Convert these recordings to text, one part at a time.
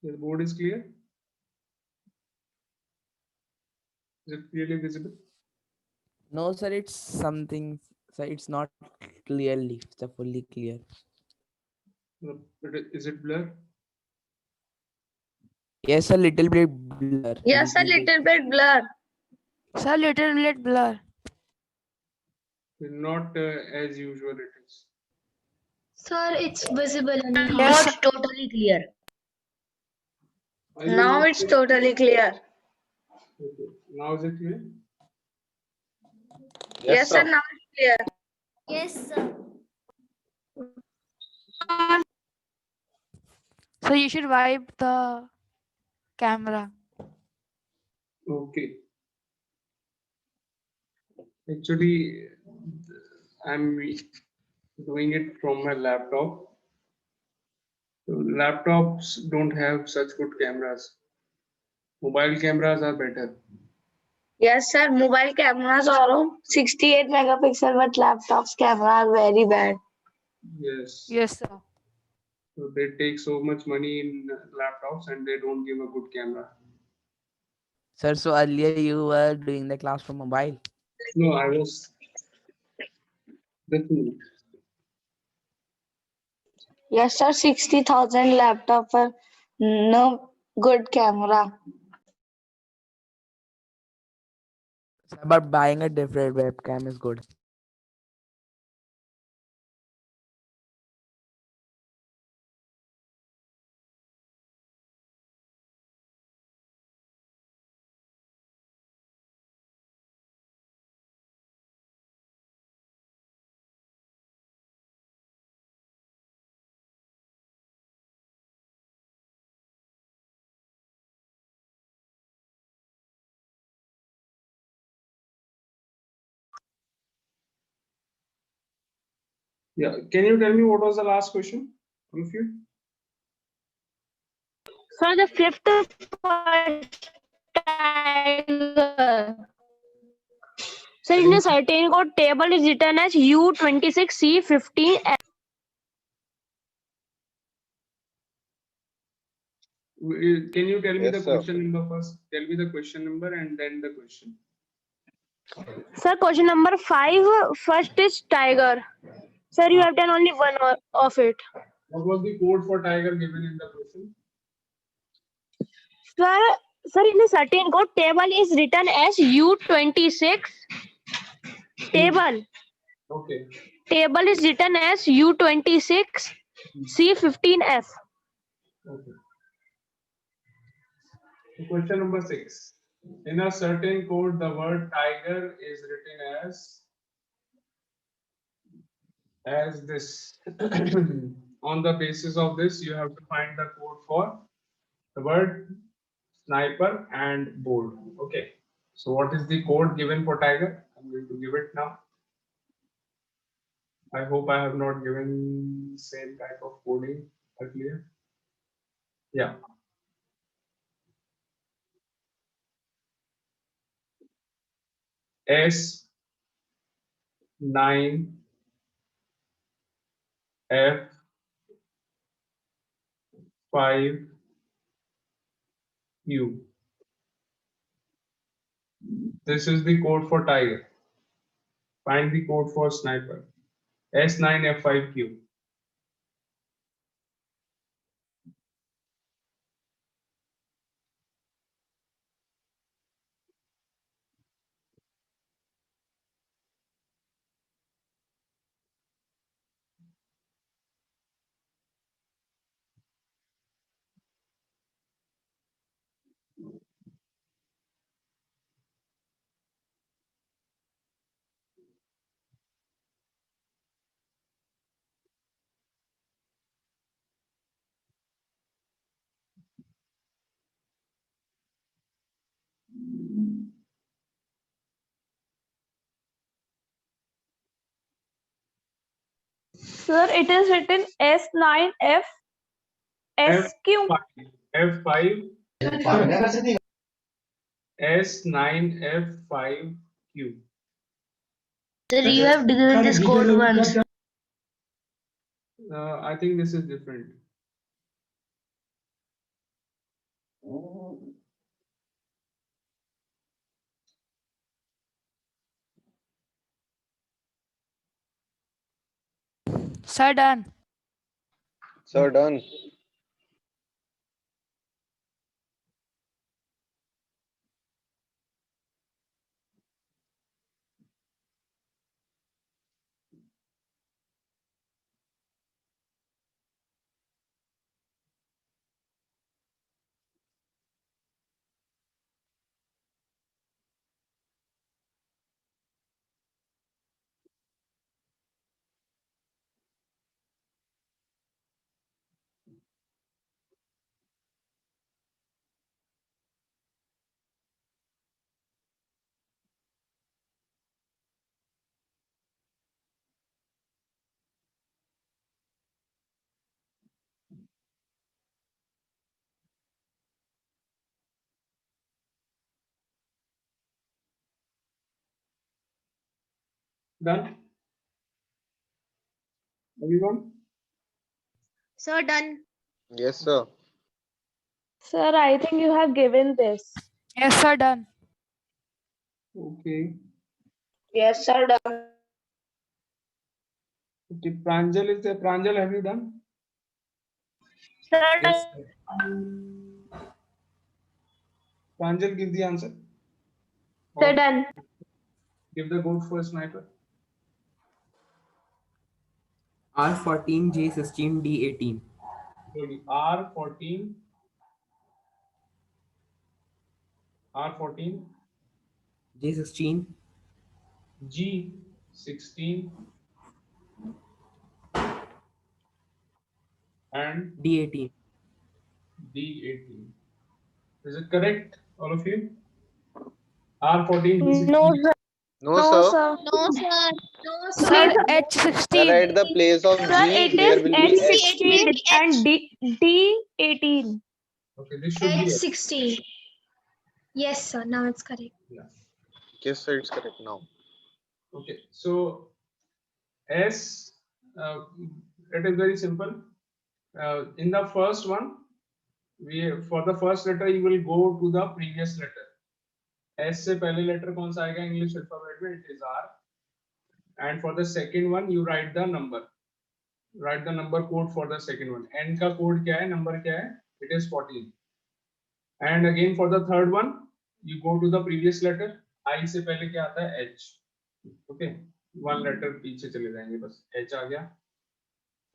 The board is clear? Is it clearly visible? No, sir, it's something. Sir, it's not clearly. It's fully clear. Is it blur? Yes, a little bit blur. Yes, a little bit blur. Sir, little bit blur. Not as usual it is. Sir, it's visible and Yes, not totally clear. Are you Now not it's sure? totally clear. Okay. Now is it clear? Yes, sir. Now it's clear. Yes, sir. so you should wipe the camera. Okay. Actually, I'm doing it from my laptop. So laptops don't have such good cameras. Mobile cameras are better. Yes, sir. Mobile cameras are 68 megapixel, but laptops camera are very bad. Yes. Yes, sir. So they take so much money in laptops and they don't give a good camera. Sir, so earlier you were doing the class from mobile. No, I was the Yes, sir. 60,000 laptop for no good camera. Sir, but buying a different webcam is good. Yeah. Can you tell me what was the last question? All of you? Sir, the fifth tiger. So in a certain code table is written as U26C15. Can you tell me Yes, the sir. question number first? Tell me the question number and then the question. Sir, question number 5. First is tiger. Sir, you have done only one of it. What was the code for tiger given in the question? Sir, in a certain code table is written as U26. Table. Okay. Table is written as U26 C15F. Okay. So question number 6. In a certain code, the word tiger is written as this. On the basis of this, you have to find the code for the word sniper and bold. Okay. So what is the code given for tiger? I'm going to give it now. I hope I have not given same type of coding earlier. Yeah. S9 F5 Q. This is the code for tiger. Find the code for sniper. S9 F5 Q. Sir, it is written S9F SQ. F5 S9F5Q. Sir, you have given this code once. I think this is different. Sir, done. Sir, done. Done? Everyone? Sir, done. Yes, sir. Sir, I think you have given this. Yes, sir, done. Okay. Yes, sir. Done. Okay, Pranjal is there. Pranjal, have you done? Sir, Yes, sir. Pranjal, give the answer. sir, Or done. give the code for sniper. R14, J16, D18. Slowly. R14, R14, J16, G16, and D18. D18. Is it correct, all of you? R14, G16. No, sir. No, No, sir. sir. No, sir. No, Sir, sir. H16. Sir, at the place of Sir, G, it there is will be H. H16 and D18. Okay, this should be. H60. Yes, sir. Now it's correct. Yeah. Yes, sir, it's correct now. Okay, so S, it is very simple. In the first one, for the first letter you will go to the previous letter. S से पहले letter कौन सा आएगा English alphabet में? It is R. And for the second one, you write the number. Write the number code for the second one. N का code क्या है? Number क्या है? It is 14. And again for the third one, you go to the previous letter. I से पहले क्या आता है? H. Okay. One letter पीछे चले जाएंगे बस. H आ गया.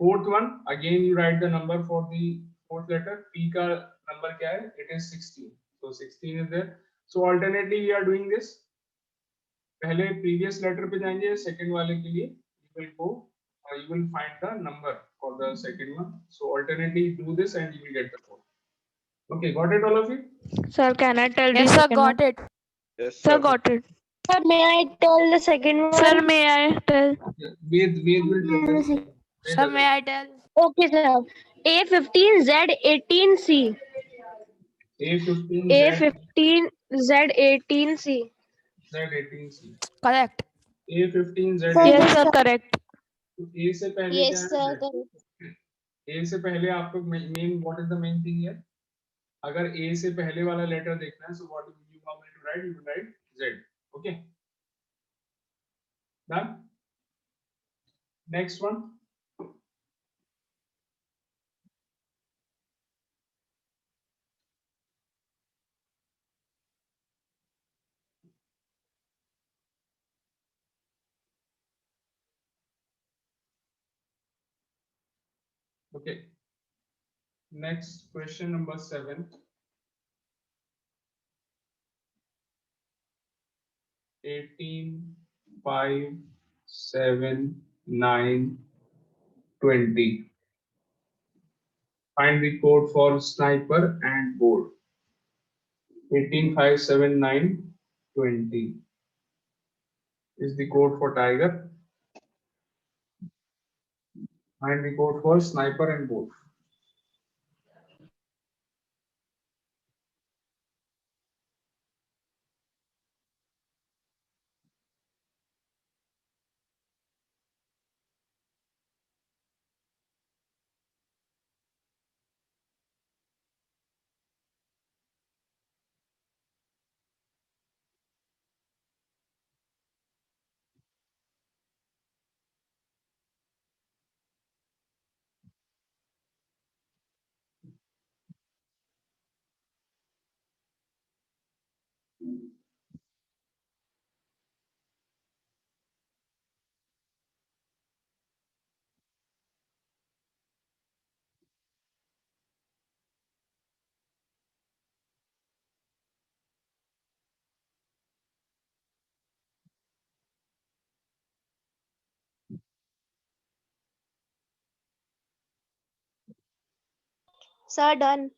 Fourth one, again you write the number for the fourth letter. P का number क्या है? It is 16. So 16 is there. So alternately we are doing this. पहले previous letter पे जाएंगे second वाले के लिए. You will go. You will find the number for the second one. So alternately do this and you will get the code. Okay, got it all of you? Sir, can I tell Yes, the sir, second got one? it. Yes, Sir, sir. got it. Sir, may I tell the second one? Sir, may I tell? Yeah, Ved will tell us. Ved Sir, will- may I tell? Okay, sir. A15, Z18C. A15 A15, Z18C. Z18C. Correct. A15 Yes, Z18C. sir, correct. तो A से पहले क्या Yes, sir. है? Z. A से पहले आपको main what is the main thing है? अगर A से पहले वाला लेटर देखना है, so what you want me to write? You will write Z. Okay. Done. Next one. Okay. Next question number 7. 18, 5, 7, 9, 20. Find the code for sniper and board. 18, 5, 7, 9, 20 is the code for tiger. Find the code for sniper and board. Sir, done.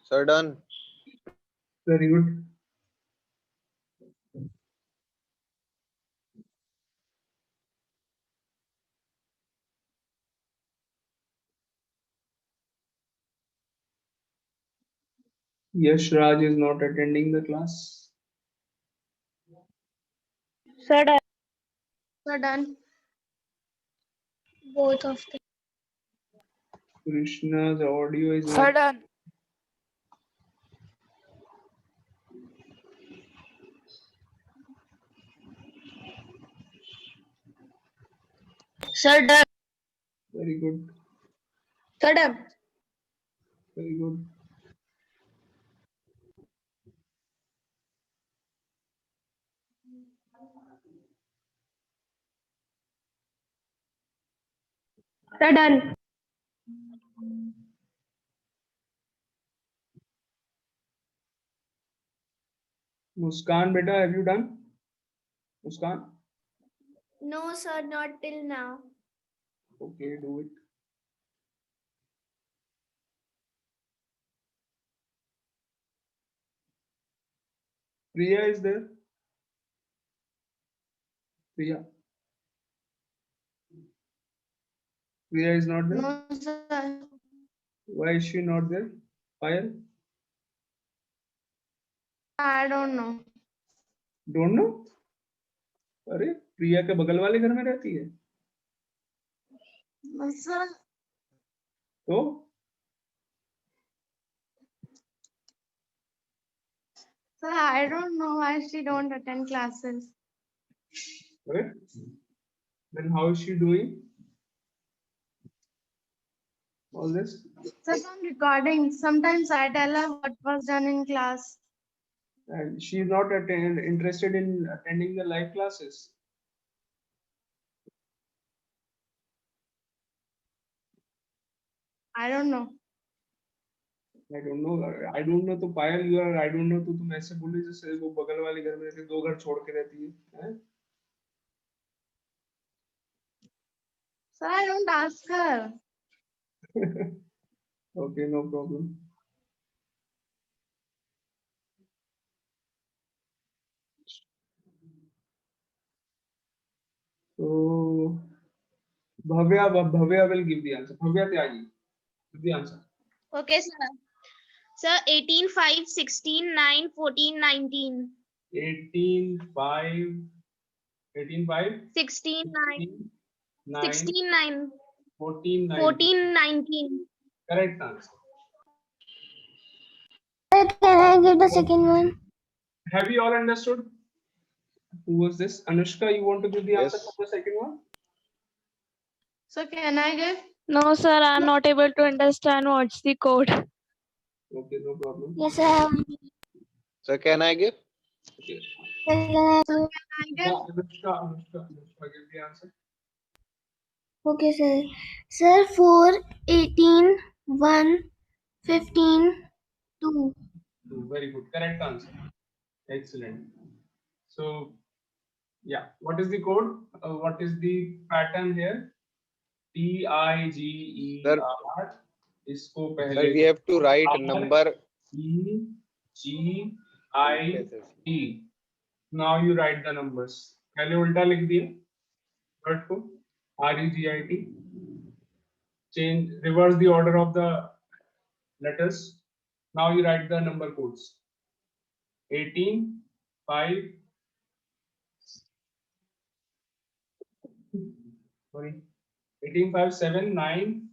Sir, done. Very good. Yash Raj is not attending the class. Sir, done. Sir, done. Both of them. Krishna's audio is Sir, not. done. Sir, done. Very good. Sir, done. Very good. Sir, done. Muskan, beta, have you done? Muskan? No, sir, not till now. Okay, do it. Priya is there? Priya. Priya is not there. No, sir. Why is she not there? Payal? I don't know. Don't know? अरे प्रिया के बगल वाले घर में रहती है Sir, तो I don't know why she don't attend classes. अरे then how is she doing all this? Sir, I'm recording. Sometimes I tell her what was done in class. And she is not interested in attending the live classes. I don't know. I don't know. I don't know. तो पायल you are I don't know तो तुम ऐसे बोले जैसे वो बगल वाले घर में रहती है, दो घर छोड़ के रहती है हैं? Sir, I don't ask her. Okay, no problem. So Bhavya will give the answer. Bhavya Tyagi, give the answer. Okay, sir. Sir, 18, 5, 16, 9, 14, 19. 18, 5, 18, 5, 16, 9. 9, 16, 9. 14, 9. 14, 19. Correct answer. Can I get the second one? Have you all understood? Who was this? Anushka, you want to give the answer Yes. for the second one? So, can I give? No, sir, I'm not able to understand what's the code. Okay, no problem. Yes, sir. Sir, can I give? Okay. I give? Yeah, Anushka, give the answer. Okay, sir. Sir, 4, 18, 1, 15, 2. Very good. Correct answer. Excellent. So, yeah, what is the code? What is the pattern here? TIGER. इसको Sir, पहले we have to write number. GIT. Yes, yes. Now you write the numbers. पहले उल्टा लिख दिया word को REGIT. Change, reverse the order of the letters. Now you write the number codes. 18, 5, sorry, 18, 5, 7, 9,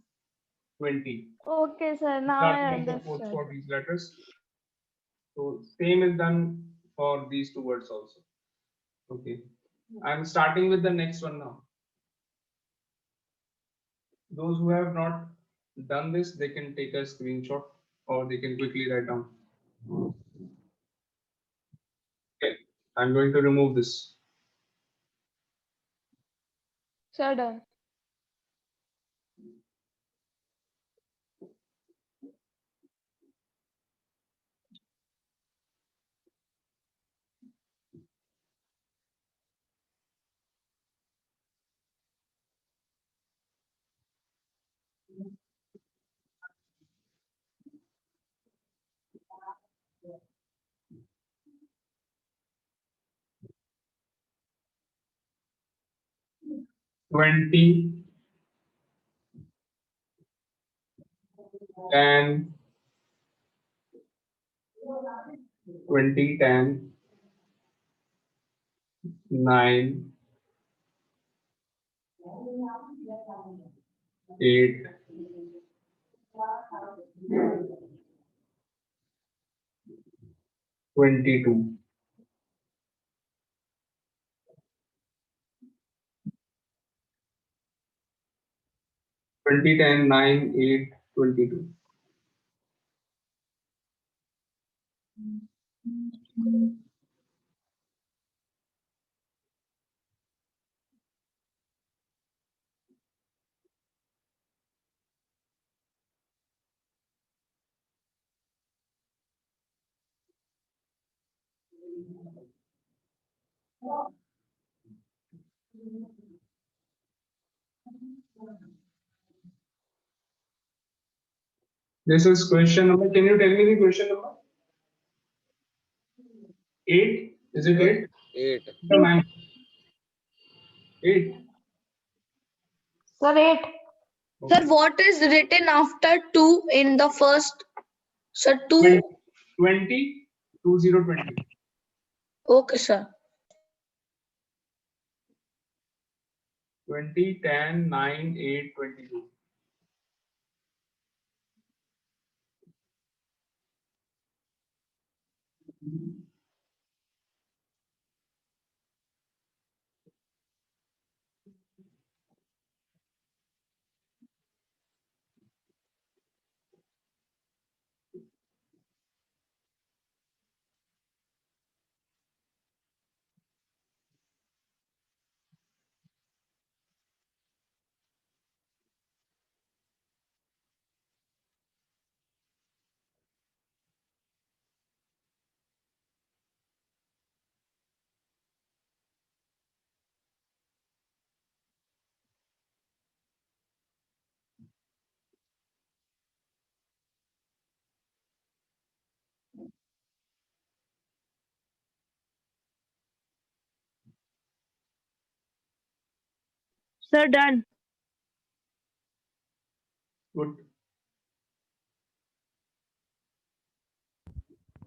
20. Okay, sir, now Start I number codes understood. for these letters. So same is done for these two words also. Okay. I'm starting with the next one now. Those who have not done this, they can take a screenshot or they can quickly write down. Okay, I'm going to remove this. Sir, done. 20, 10, 20, 10, 9, 8, 22. Twenty, 10, 9, 8, 22. This is question number. Can you tell me the question number? 8? Is it 8? 8. Or 9? 8. Sir, 8. Sir, what is written after 2 in the first? Sir, 2. 20, 2020. Okay, sir. 20, 10, 9, 8, 22. Sir, done. Good.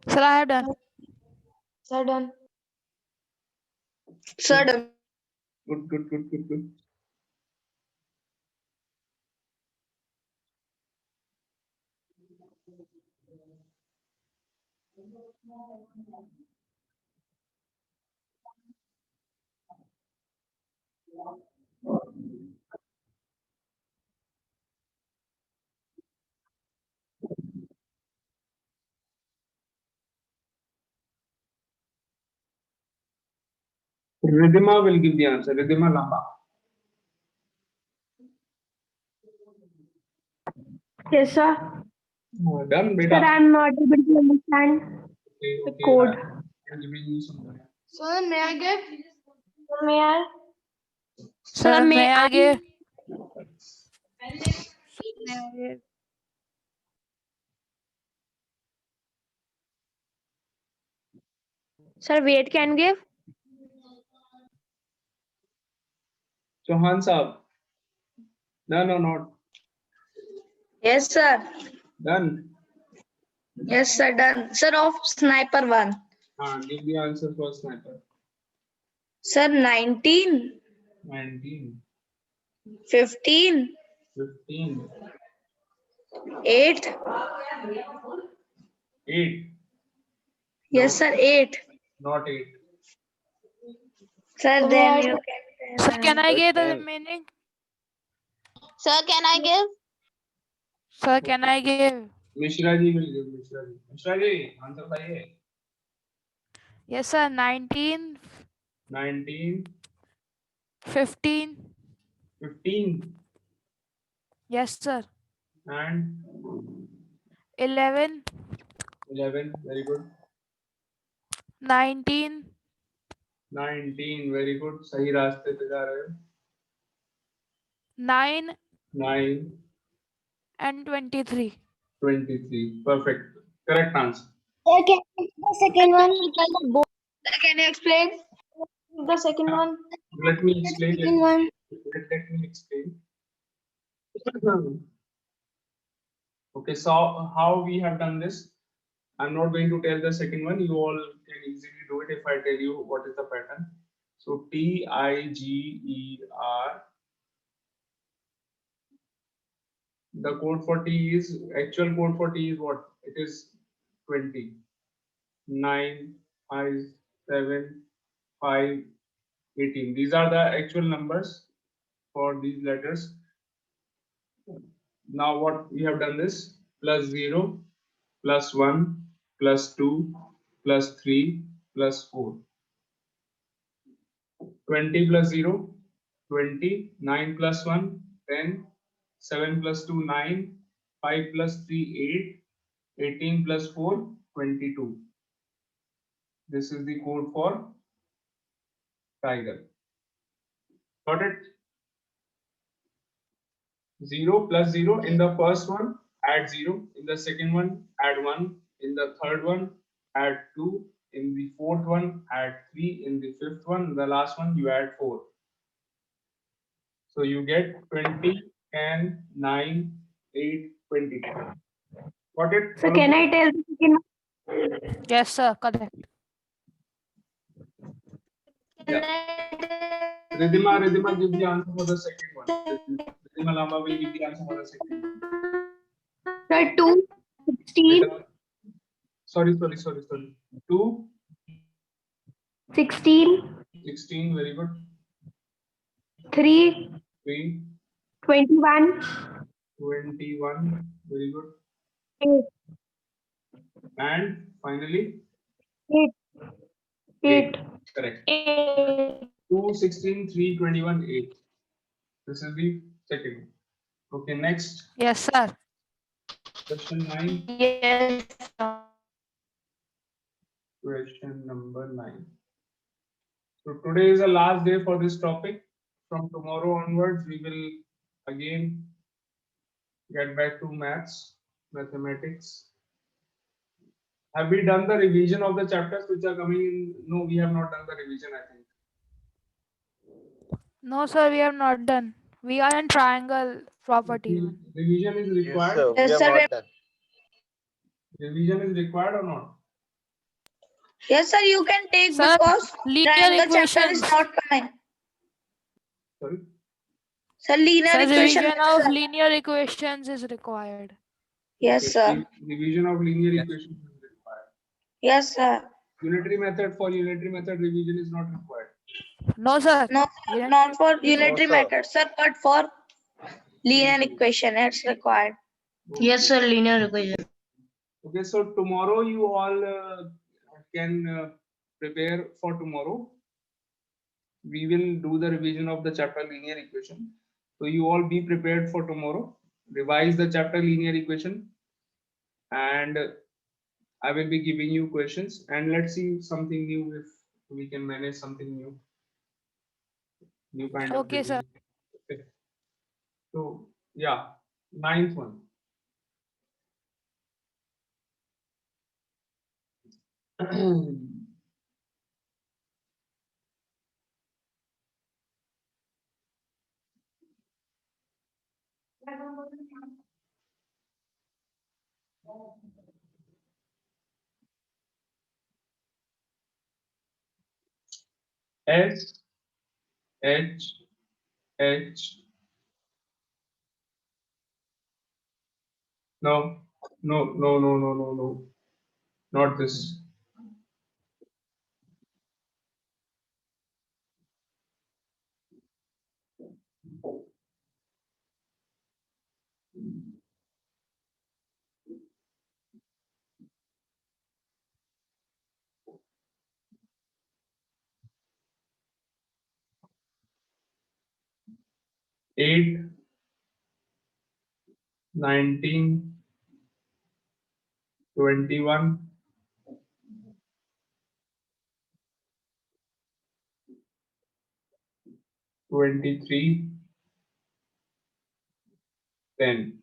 Sir, I have done. Sir, done. Sir, done. Good, good, good, good, good. Ridhima will give the answer. Ridhima Lamba. Yes, sir. Done, Sir, beta. I'm not able to understand Okay, the okay, code. I'm giving you some time. Sir, may I get? May I? Sir, may I give? Sir, weight can give? Chauhan Saab. Done or not? Yes, sir. Done. Yes, sir, done. Sir, of sniper 1. Give the answer for sniper. Sir, 19, 19, 15, 15, 8. 8. Yes, sir, 8. Not 8. Sir, May then I- you Sir, can I Sir, give the can- remaining? Sir, can I give? Sir, can I give? Mishra ji will give. Mishra ji. Mishra ji, answer बताइए. Yes, sir. 19, 19, 15. 15, Yes, sir. and 11, 11. Very good. 19, 19. Very good. सही रास्ते पे जा रहे हो. 9, 9, and 23. 23. Perfect. Correct answer. The second one. Can you explain? The second one. Let me explain it. Second one. Let me explain. Okay, so how we have done this? I'm not going to tell the second one. You all can easily do it if I tell you what is the pattern. So TIGER. The code for T is actual code for T is what? It is 20. 9, 5, 7, 5, 18. These are the actual numbers for these letters. Now what we have done this plus 0, plus 1, plus 2, plus 3, plus 4. 20 plus 0, 20, 9 plus 1, 10, 7 plus 2, 9, 5 plus 3, 8, 18 plus 4, 22. This is the code for tiger. Got it? 0 plus 0 in the first one, add 0. In the second one, add 1. In the third one, add 2. In the fourth one, add 3. In the fifth one, the last one, you add 4. So you get 20, 10, 9, 8, 22. Got it? So All can of I you? tell the second one? Yes, sir. Correct. Ridhima, give the answer for the second one. Ridhima Lamba will give the answer for the second one. Sir, 2, 16, Sorry. 2, 16, 16, very good. 3, 3, 21, 21, very good. 8, And finally, 8, 8, correct. 8. 2, 16, 3, 21, 8. This is the second one. Okay, next, Yes, sir. question 9. Yes, sir. Question number 9. So today is the last day for this topic. From tomorrow onwards, we will again get back to mathematics. Have we done the revision of the chapters which are coming in? No, we have not done the revision, I think. No, sir. We have not done. We are in triangle property. one. Revision is Yes, required. sir. We Yes, have sir. not done. Revision is required or not? Yes, sir, you can take Sir, because linear triangle chapter is equations. not coming. Sorry. Sir, linear Sir, equation. revision of linear equations is required. Yes, Okay, sir. revision of linear equations is required. Yes, sir. Unitary method, for unitary method revision is not required. No, sir. No, Unitary not for method is unitary sir. method, sir, but for linear equation, it's required. Yes, sir, linear equation. Okay, so tomorrow you all can prepare for tomorrow. We will do the revision of the chapter linear equation. So you all be prepared for tomorrow. Revise the chapter linear equation, and I will be giving you questions. And let's see something new if we can manage something new kind of Okay, sir. revision. Okay. So yeah, ninth one. S H H. No. Not this. Eight, 19, 21, 23, 10.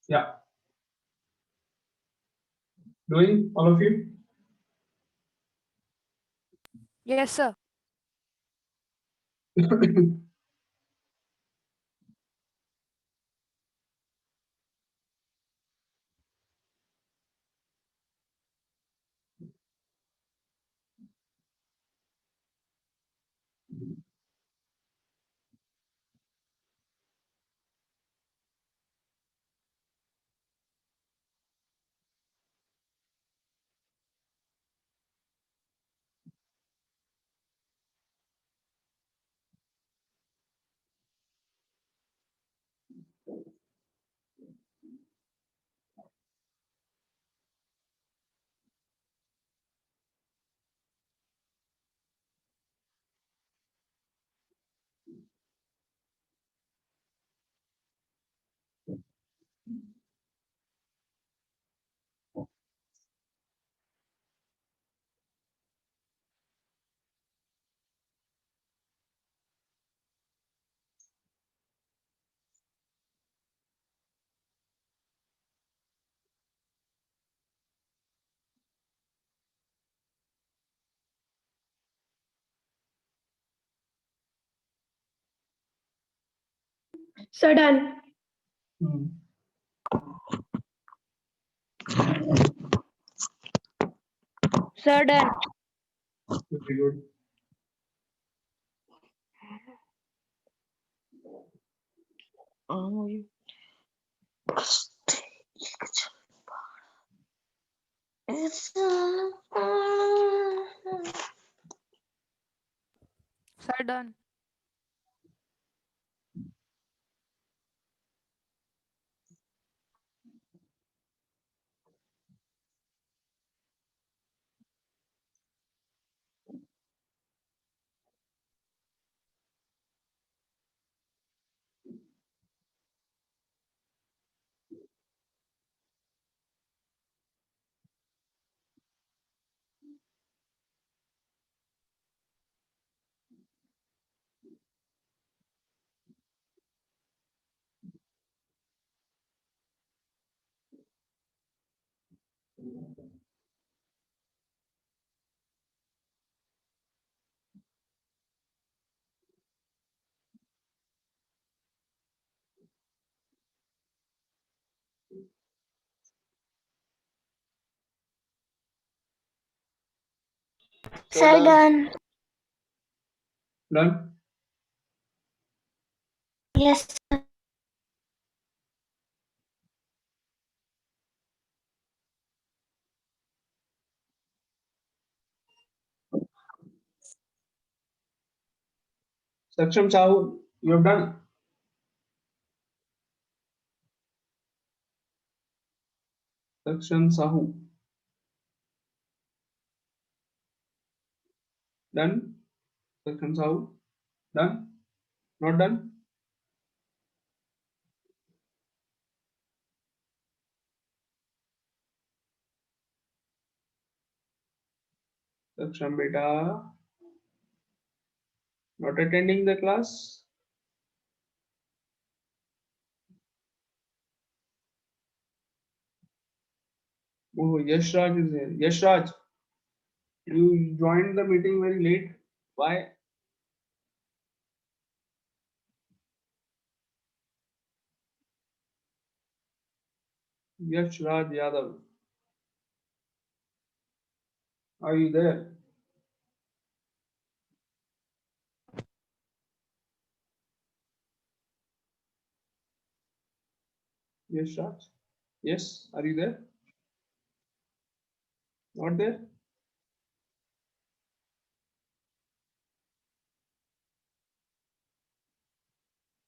Yeah. Doing all of you? Yes, sir. Sir, done. Hmm. Sir, done. Very good. Sir, done. Sir, done. Done? Yes. Saksham Sahu, you have done? Saksham Sahu. Done? Saksham Sahu? Done? Not done? Saksham beta. Not attending the class? Oh, Yash Raj is here. Yash Raj, you joined the meeting very late. Why? Yash Raj Yadav. Are you there? Yash Raj? Yes, are you there? Not there?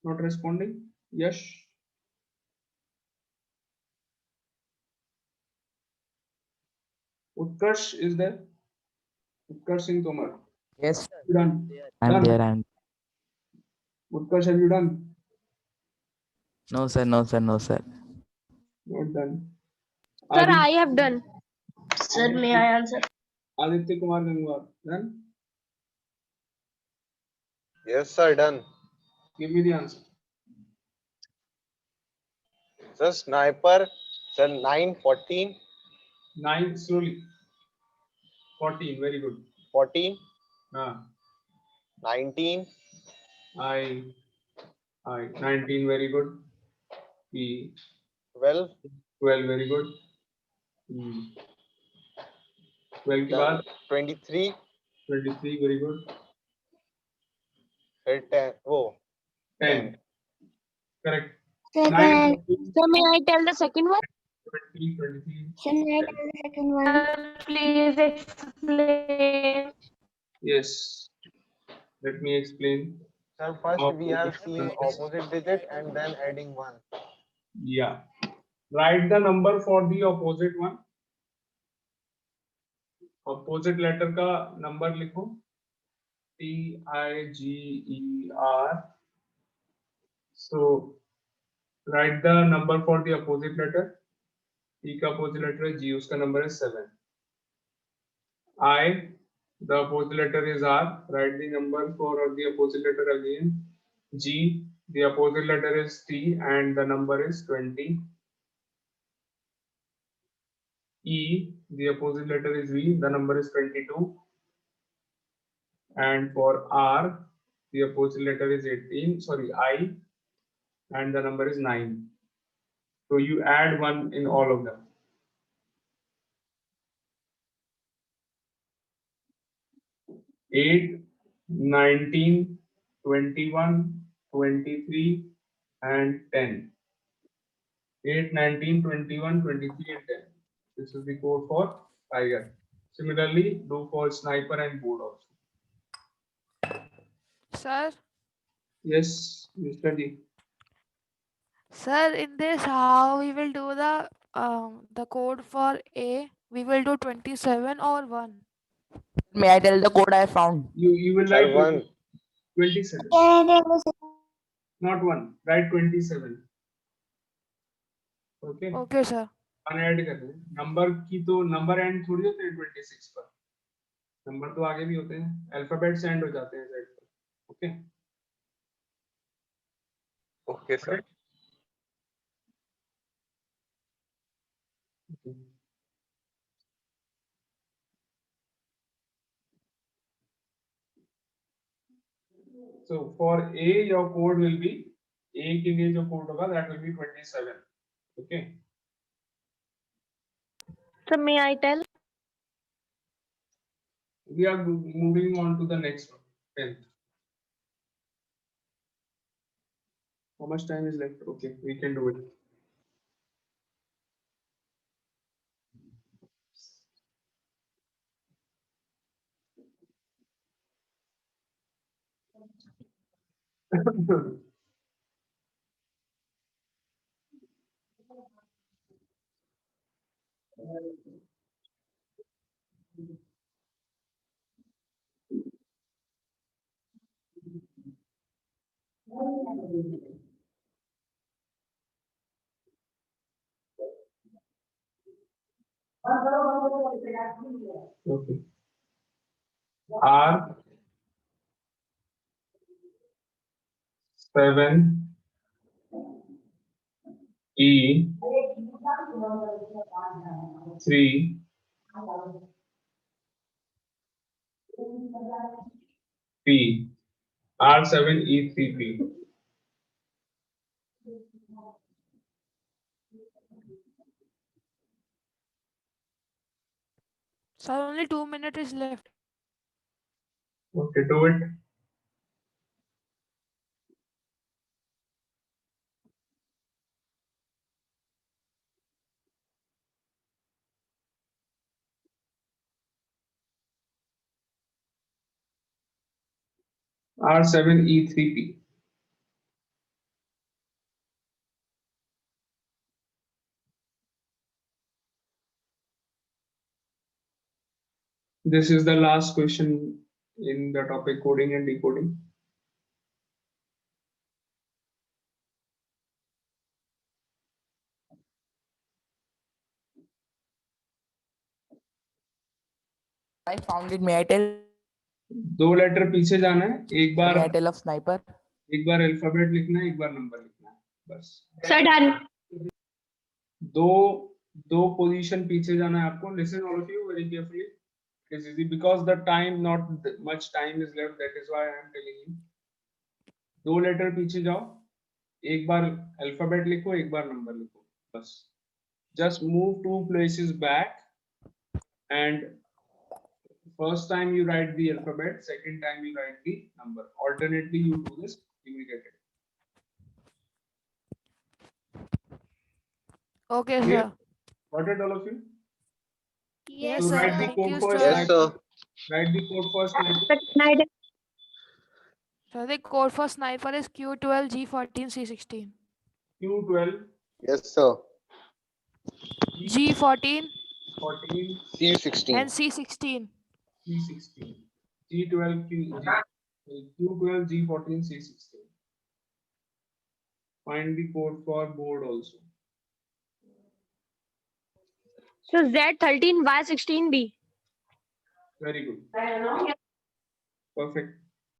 Not responding? Yash? Utkarsh is there? Utkarsh Singh Tomar. Yes, sir. You done? I'm Done. there. I'm Utkarsh, have you done? no, sir. No, sir. No, sir. Not done. Sir, Aditya, I have done. Sir, may I answer? Aditya Kumar Gangwar. Done? Yes, sir, done. Give me the answer. Sir, sniper. Sir, 9, 14, 9 slowly. 14, very good. 14, Ah, 19, I 19, very good. P 12, 12, very good. 12 के बाद 23, 23, very good. फिर 10. Oh, 10, correct. Second. 9, 14, Sir, may I tell the second one? 20, 23. Sir, may I tell the second one? Please explain. Yes, let me explain. sir, first we are Opposite seeing numbers. opposite digit and then adding 1. Yeah. Write the number for the opposite one. Opposite letter का number लिखो. TIGER. So write the number for the opposite letter. T का opposite letter है G, उसका number is 7. I, the opposite letter is R. Write the number for the opposite letter again. G, the opposite letter is T and the number is 20. E, the opposite letter is V, the number is 22. And for R, the opposite letter is 18, sorry, I, and the number is 9. So you add 1 in all of them. Eight, 19, 21, 23, and 10. 8, 19, 21, 23, and 10. This is the code for tiger. Similarly, do for sniper and board also. Sir, Mr. G. sir, in this, how we will do the code for A? We will do 27 or 1. May I tell the code I found? You will Sir, write 1. 27, not 1. Write 27. Okay. Okay, sir. One add कर दें. Number की तो number and थोड़ी होते हैं 26 पर. Number तो आगे भी होते हैं. अल्फाबेट्स एंड हो जाते हैं Z पर. Okay. Okay, sir. So for A, your code will be A के लिए जो code होगा that will be 27. Okay. Sir, may I tell? We are moving on to the next one. 10th. How much time is left? Okay, we can do it. Okay. R 7 E 3 P. R7 E3 P. Sir, only 2 minutes is left. Okay, do it. R7 E3 P. This is the last question in the topic coding and decoding. I found it. May I tell? दो letter पीछे जाना है. एक बार May I tell of sniper? Alphabet लिखना है, एक बार number लिखना है. बस. Sir, done. दो पोजीशन पीछे जाना है आपको. Listen all of you very carefully. It is easy because the time not much time is left. That is why I am telling you. 2 letter पीछे जाओ. एक बार अल्फाबेट लिखो, एक बार नंबर लिखो, बस. Just move 2 places back, and first time you write the alphabet, second time you write the number. Alternately you do this, you will get it. Okay, Clear? sir. Got it, all of you? Yes, So sir. write the Thank code you, for sir. Yes, sir. Write the code for sniper. So the code for sniper is Q12 G14 C16. Q12 Yes, sir. G14 14 C16. and C16. C16. G12 Q12 G14 C16. Find the code for board also. So Z13 Y16B. Very good. Perfect.